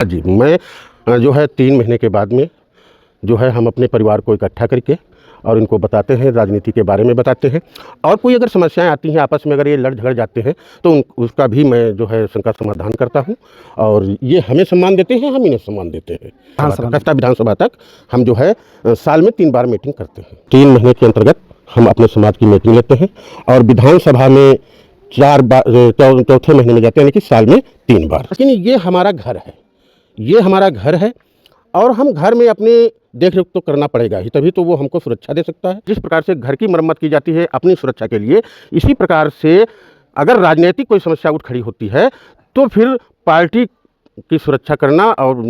जी, मैं जो है 3 महीने के बाद में जो है हम अपने परिवार को इकट्ठा करके और इनको बताते हैं, राजनीति के बारे में बताते हैं और कोई अगर समस्याएं आती हैं आपस में, अगर ये लड़ झगड़ जाते हैं तो उसका भी मैं जो है उनका समाधान करता हूं और ये हमें सम्मान देते हैं, हम इन्हें सम्मान देते हैं। कस्बा विधानसभा तक हम जो है साल में 3 बार मीटिंग करते हैं। 3 महीने के अंतर्गत हम अपने समाज की मीटिंग लेते हैं और विधानसभा में 4 बार, चौथे महीने में जाते हैं, यानी कि साल में 3 बार। लेकिन ये हमारा घर है, ये हमारा घर है और हम घर में अपने देख रेख तो करना पड़ेगा ही, तभी तो वो हमको सुरक्षा दे सकता है। जिस प्रकार से घर की मरम्मत की जाती है अपनी सुरक्षा के लिए, इसी प्रकार से अगर राजनीतिक कोई समस्या उठ खड़ी होती है तो फिर पार्टी की सुरक्षा करना और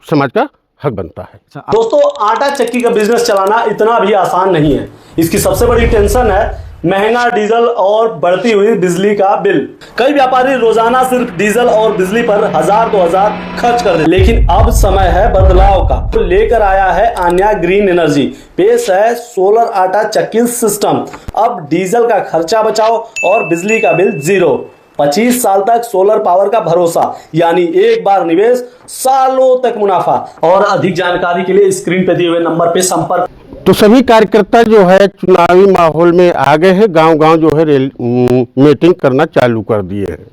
समाज का हक बनता है। दोस्तों, आटा चक्की का बिजनेस चलाना इतना भी आसान नहीं है। इसकी सबसे बड़ी टेंशन है महंगा डीजल और बढ़ती हुई बिजली का बिल। कई व्यापारी रोजाना सिर्फ डीजल और बिजली पर 1000-2000 खर्च कर देते, लेकिन अब समय है बदलाव का। तो लेकर आया है आन्या ग्रीन एनर्जी। पेश है सोलर आटा चक्की सिस्टम। अब डीजल का खर्चा बचाओ और बिजली का बिल 0। 25 साल तक सोलर पावर का भरोसा, यानी एक बार निवेश सालों तक मुनाफा। और अधिक जानकारी के लिए स्क्रीन पे दिए हुए नंबर पे संपर्क। तो सभी कार्यकर्ता जो है चुनावी माहौल में आ गए हैं, गांव-गांव जो है मीटिंग करना चालू कर दिए हैं।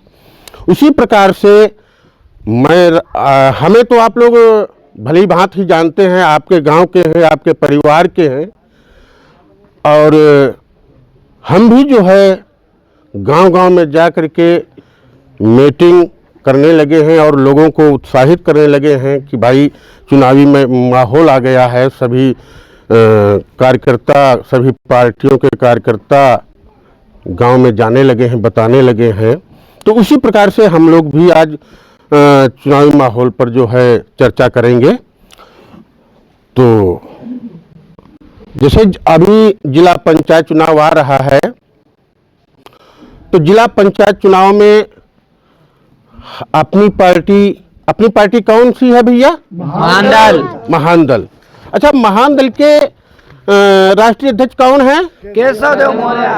उसी प्रकार से हमें तो आप लोग भली भांति ही जानते हैं, आपके गांव के हैं, आपके परिवार के हैं और हम भी जो है गांव-गांव में जा कर के मीटिंग करने लगे हैं और लोगों को उत्साहित करने लगे हैं कि भाई चुनावी में माहौल आ गया है। सभी कार्यकर्ता, सभी पार्टियों के कार्यकर्ता गांव में जाने लगे हैं, बताने लगे हैं। तो उसी प्रकार से हम लोग भी आज चुनावी माहौल पर जो है चर्चा करेंगे। तो जैसे अभी जिला पंचायत चुनाव आ रहा है, तो जिला पंचायत चुनाव में अपनी पार्टी कौन सी है भैया? महानदल। अच्छा, महानदल के राष्ट्रीय अध्यक्ष कौन है? केशव देव मौर्य।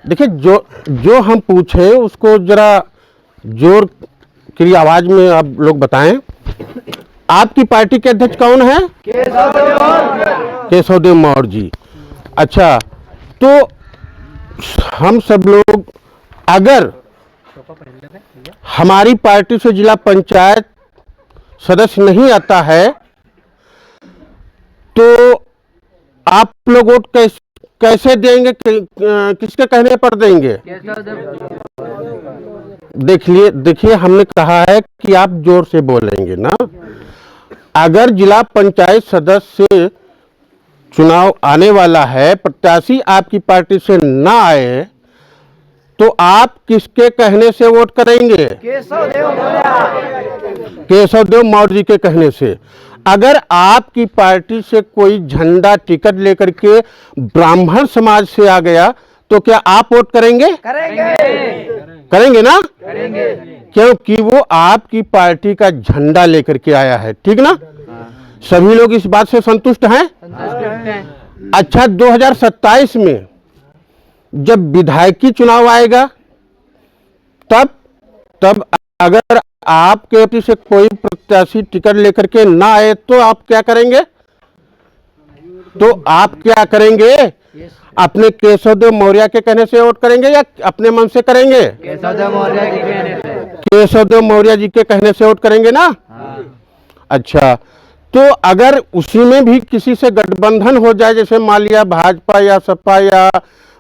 देखिए, जो हम पूछे उसको जरा जोर की आवाज में आप लोग बताएं। आपकी पार्टी के अध्यक्ष कौन है? केशव देव मौर्य जी। अच्छा, तो हम सब लोग अगर हमारी पार्टी से जिला पंचायत सदस्य नहीं आता है तो आप लोग वोट कैसे देंगे, किसके कहने पर देंगे? देखिए हमने कहा है कि आप जोर से बोलेंगे ना। अगर जिला पंचायत सदस्य चुनाव आने वाला है, प्रत्याशी आपकी पार्टी से ना आए तो आप किसके कहने से वोट करेंगे? केशव देव मौर्य जी के कहने से। अगर आपकी पार्टी से कोई झंडा टिकट लेकर के ब्राह्मण समाज से आ गया तो क्या आप वोट करेंगे? करेंगे ना? क्योंकि वो आपकी पार्टी का झंडा लेकर के आया है, ठीक ना? सभी लोग इस बात से संतुष्ट हैं? अच्छा, 2027 में जब विधायकी चुनाव आएगा तब अगर आपके पार्टी से कोई प्रत्याशी टिकट लेकर के ना आए तो आप क्या करेंगे? अपने केशव देव मौर्य के कहने से वोट करेंगे या अपने मन से करेंगे? केशव देव मौर्य जी के कहने से वोट करेंगे ना? अच्छा, तो अगर उसी में भी किसी से गठबंधन हो जाए, जैसे मान लिया भाजपा या सपा या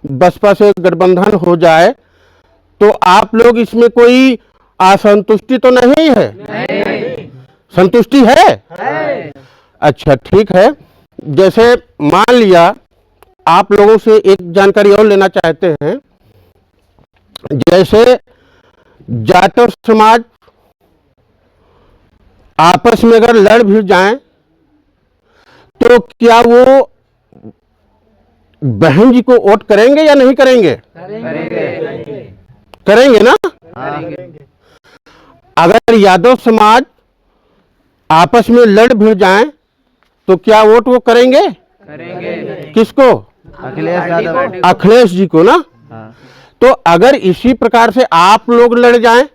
बसपा से गठबंधन हो जाए, तो आप लोग इसमें कोई असंतुष्टि तो नहीं है? नहीं। संतुष्टि है? अच्छा, ठीक है। जैसे मान लिया, आप लोगों से एक जानकारी और लेना चाहते हैं। जैसे जाटव समाज आपस में अगर लड़ भी जाएं तो क्या वो बहन जी को वोट करेंगे या नहीं करेंगे? करेंगे ना? अगर यादव समाज आपस में लड़ भी जाएं तो क्या वोट वो करेंगे? किसको? अखिलेश जी को ना? तो अगर इसी प्रकार से आप लोग लड़ जाएं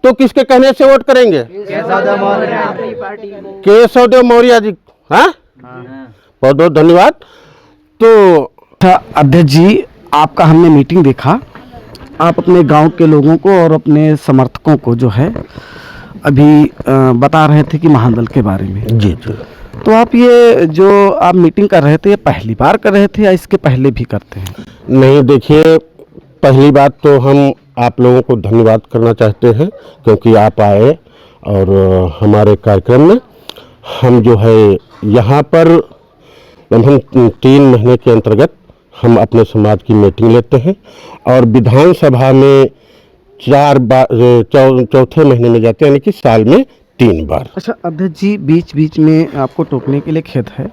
तो किसके कहने से वोट करेंगे? केशव देव मौर्य जी। हाँ, बहुत बहुत धन्यवाद। तो अध्यक्ष जी, आपका हमने मीटिंग देखा, आप अपने गांव के लोगों को और अपने समर्थकों को जो है अभी बता रहे थे कि महादल के बारे में। जी जी। तो आप ये जो आप मीटिंग कर रहे थे, ये पहली बार कर रहे थे या इसके पहले भी करते हैं? नहीं, देखिए, पहली बात तो हम आप लोगों को धन्यवाद करना चाहते हैं क्योंकि आप आए और हमारे कार्यक्रम में हम जो है यहाँ पर हम 3 महीने के अंतर्गत हम अपने समाज की मीटिंग लेते हैं और विधानसभा में 4 बार, चौथे महीने में जाते हैं, यानी कि साल में 3 बार। अच्छा अध्यक्ष जी, बीच बीच में आपको टोकने के लिए खेद है,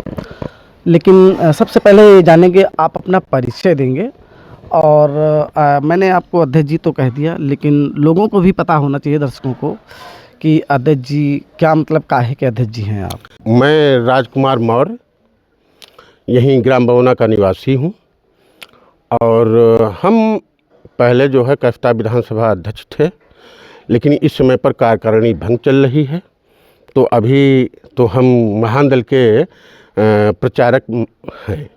लेकिन सबसे पहले ये जानेंगे, आप अपना परिचय देंगे। और मैंने आपको अध्यक्ष जी तो कह दिया, लेकिन लोगों को भी पता होना चाहिए, दर्शकों को, कि अध्यक्ष जी क्या मतलब काहे के अध्यक्ष जी हैं आप? मैं राजकुमार मौर्य यहीं ग्राम बवना का निवासी हूँ और हम पहले जो है कसता विधानसभा अध्यक्ष थे, लेकिन इस समय पर कार्यकारिणी भंग चल रही है, तो अभी तो हम महादल के प्रचारक हैं।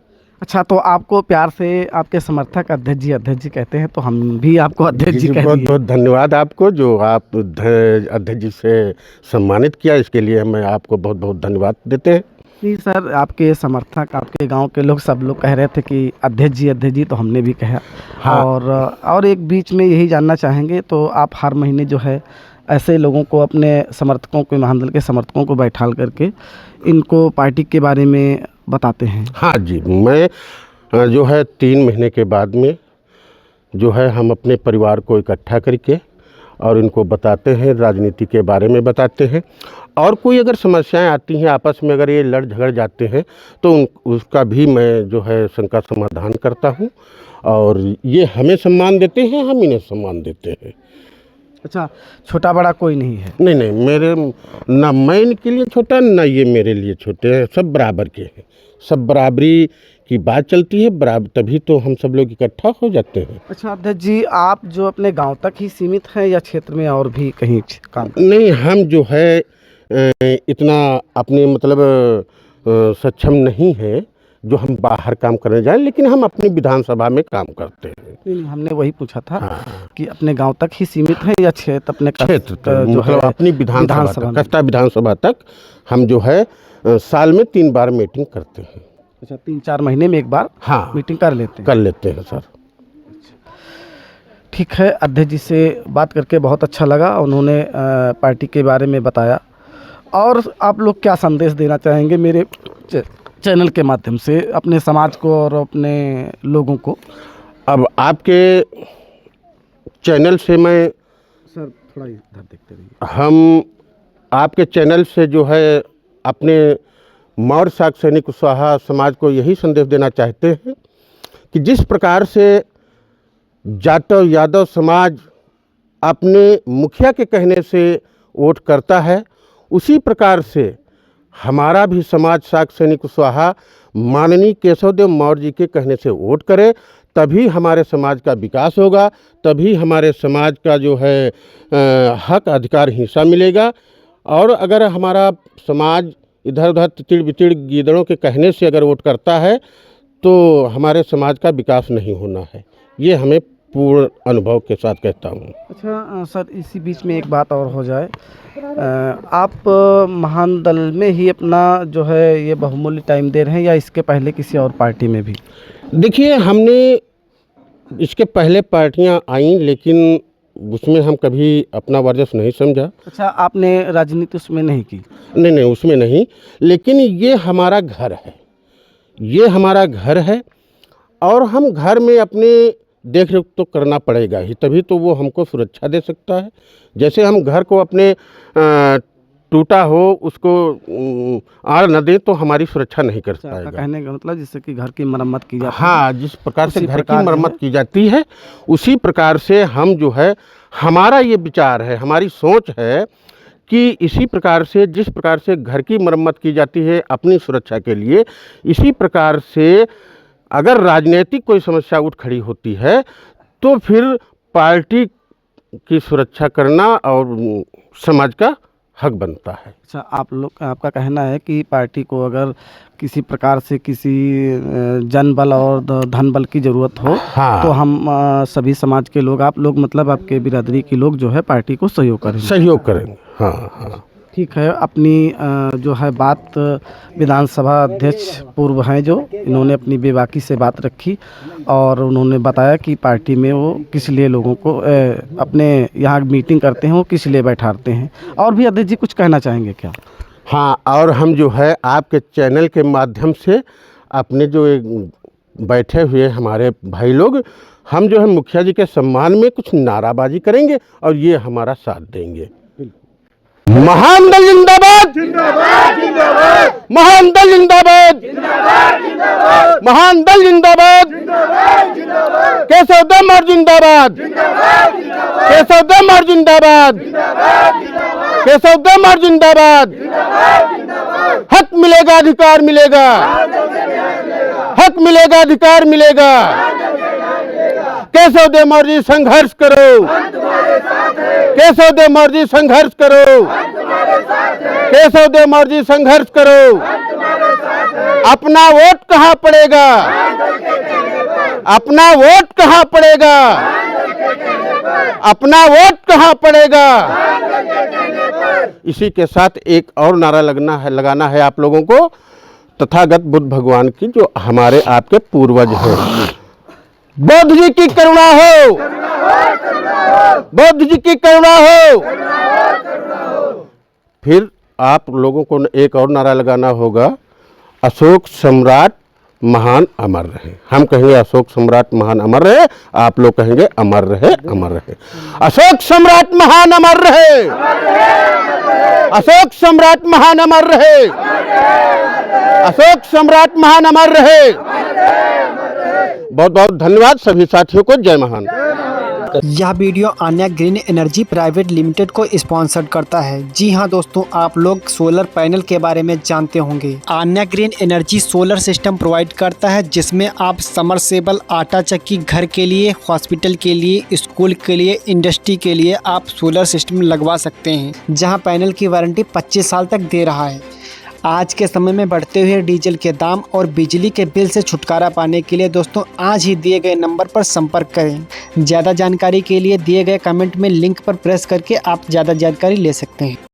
अच्छा, तो आपको प्यार से आपके समर्थक अध्यक्ष जी कहते हैं, तो हम भी आपको अध्यक्ष जी कहते हैं। बहुत बहुत धन्यवाद आपको, जो आप अध्यक्ष जी से सम्मानित किया, इसके लिए मैं आपको बहुत बहुत धन्यवाद देते हैं। जी सर, आपके समर्थक, आपके गांव के लोग, सब लोग कह रहे थे कि अध्यक्ष जी, तो हमने भी कहा। हाँ। और एक बीच में यही जानना चाहेंगे, तो आप हर महीने जो है ऐसे लोगों को, अपने समर्थकों को, महादल के समर्थकों को बैठाल करके इनको पार्टी के बारे में बताते हैं। हाँ जी, मैं जो है 3 महीने के बाद में जो है हम अपने परिवार को इकट्ठा करके और इनको बताते हैं, राजनीति के बारे में बताते हैं, और कोई अगर समस्याएं आती हैं आपस में, अगर ये लड़ झगड़ जाते हैं तो उसका भी मैं जो है उनका समाधान करता हूं और ये हमें सम्मान देते हैं, हम इन्हें सम्मान देते हैं। अच्छा, छोटा बड़ा कोई नहीं है? नहीं नहीं, मेरे ना मैं इनके लिए छोटा, ना ये मेरे लिए छोटे हैं, सब बराबर के हैं, सब बराबरी की बात चलती है, बराबर, तभी तो हम सब लोग इकट्ठा हो जाते हैं। अच्छा अध्यक्ष जी, आप जो अपने गांव तक ही सीमित हैं या क्षेत्र में और भी कहीं काम? नहीं, हम जो है इतना अपने मतलब सक्षम नहीं है जो हम बाहर काम करने जाएं, लेकिन हम अपनी विधानसभा में काम करते हैं। नहीं, हमने वही पूछा था। हाँ। कि अपने गांव तक ही सीमित है या क्षेत्र, अपने क्षेत्र जो मतलब है अपनी विधानसभा तक, कसता विधानसभा तक हम जो है साल में 3 बार मीटिंग करते हैं। अच्छा, 3-4 महीने में एक बार हाँ, मीटिंग कर लेते हैं? कर लेते हैं सर। ठीक है, अध्यक्ष जी से बात करके बहुत अच्छा लगा, उन्होंने पार्टी के बारे में बताया। और आप लोग क्या संदेश देना चाहेंगे मेरे चैनल के माध्यम से अपने समाज को और अपने लोगों को? अब आपके चैनल से मैं, सर थोड़ा इधर देखते रहिए, हम आपके चैनल से जो है अपने मौर्य शाक सैनिक कुशवाहा समाज को यही संदेश देना चाहते हैं कि जिस प्रकार से जाटव यादव समाज अपने मुखिया के कहने से वोट करता है, उसी प्रकार से हमारा भी समाज शाक सैनिक कुशवाहा माननीय केशव देव मौर्य जी के कहने से वोट करे, तभी हमारे समाज का विकास होगा, तभी हमारे समाज का जो है हक अधिकार हिस्सा मिलेगा। और अगर हमारा समाज इधर उधर तितिर बितिर गीदड़ों के कहने से अगर वोट करता है तो हमारे समाज का विकास नहीं होना है, ये हमें पूर्ण अनुभव के साथ कहता हूँ। अच्छा सर, इसी बीच में एक बात और हो जाए, आप महादल में ही अपना जो है ये बहुमूल्य टाइम दे रहे हैं या इसके पहले किसी और पार्टी में भी? देखिए, हमने इसके पहले पार्टियां आईं, लेकिन उसमें हम कभी अपना वर्चस्व नहीं समझा। अच्छा, आपने राजनीति उसमें नहीं की? नहीं, उसमें नहीं, लेकिन ये हमारा घर है, ये हमारा घर है और हम घर में अपने देख रेख तो करना पड़ेगा ही, तभी तो वो हमको सुरक्षा दे सकता है। जैसे हम घर को अपने टूटा हो उसको आड़ न दे तो हमारी सुरक्षा नहीं कर पाएगा। कहने का मतलब जिससे कि घर की मरम्मत की जाती है। हाँ, जिस प्रकार से घर की मरम्मत की जाती है उसी प्रकार से हम जो है, हमारा ये विचार है, हमारी सोच है कि इसी प्रकार से, जिस प्रकार से घर की मरम्मत की जाती है अपनी सुरक्षा के लिए, इसी प्रकार से अगर राजनीतिक कोई समस्या उठ खड़ी होती है तो फिर पार्टी की सुरक्षा करना और समाज का हक बनता है। अच्छा, आपका कहना है कि पार्टी को अगर किसी प्रकार से किसी जन बल और धन बल की ज़रूरत हो हाँ। तो हम सभी समाज के लोग, आप लोग मतलब आपके बिरादरी के लोग जो है पार्टी को सहयोग करेंगे। सहयोग करेंगे। हाँ हाँ, ठीक है। अपनी जो है बात विधानसभा अध्यक्ष पूर्व हैं जो, इन्होंने अपनी बेबाकी से बात रखी और उन्होंने बताया कि पार्टी में वो किस लिए लोगों को अपने यहाँ मीटिंग करते हैं, वो किस लिए बैठाते हैं। और भी अध्यक्ष जी कुछ कहना चाहेंगे क्या? हाँ, और हम जो है आपके चैनल के माध्यम से अपने जो एक बैठे हुए हमारे भाई लोग, हम जो है मुखिया जी के सम्मान में कुछ नाराबाजी करेंगे और ये हमारा साथ देंगे। महान दल जिंदाबाद, जिंदाबाद जिंदाबाद, महान दल जिंदाबाद, जिंदाबाद जिंदाबाद, महान दल जिंदाबाद, जिंदाबाद जिंदाबाद, केशव दम और जिंदाबाद, जिंदाबाद जिंदाबाद, केशव दम और जिंदाबाद, जिंदाबाद जिंदाबाद, केशव दम और जिंदाबाद, जिंदाबाद जिंदाबाद, हक मिलेगा अधिकार मिलेगा, हक मिलेगा अधिकार मिलेगा, केशव दे मर्जी संघर्ष करो, केशव दे मर्जी संघर्ष करो, केशव दे मर्जी संघर्ष करो। अपना वोट कहाँ पड़ेगा, अपना वोट कहाँ पड़ेगा, अपना वोट कहाँ पड़ेगा। इसी के साथ एक और नारा लगाना है आप लोगों को, तथागत बुद्ध भगवान की जो हमारे आपके पूर्वज हैं। बुद्ध जी की करुणा हो, बुद्ध जी की करुणा हो। फिर आप लोगों को एक और नारा लगाना होगा, अशोक सम्राट महान अमर रहे। हम कहेंगे अशोक सम्राट महान अमर रहे, आप लोग कहेंगे अमर रहे, अमर रहे। अशोक सम्राट महान अमर रहे, अशोक सम्राट महान अमर रहे, अशोक सम्राट महान अमर रहे। बहुत बहुत धन्यवाद सभी साथियों को। जय महान। यह video Anya green energy private limited को स्पॉन्सर्ड करता है। जी हां दोस्तों, आप लोग सोलर पैनल के बारे में जानते होंगे। Anya green energy solar system provide करता है, जिसमें आप समरसेबल, आटा चक्की, घर के लिए, हॉस्पिटल के लिए, स्कूल के लिए, इंडस्ट्री के लिए आप सोलर सिस्टम लगवा सकते हैं, जहां पैनल की वारंटी 25 साल तक दे रहा है। आज के समय में बढ़ते हुए डीजल के दाम और बिजली के बिल से छुटकारा पाने के लिए दोस्तों आज ही दिए गए नंबर पर संपर्क करें। ज़्यादा जानकारी के लिए दिए गए कमेंट में लिंक पर प्रेस करके आप ज़्यादा जानकारी ले सकते हैं।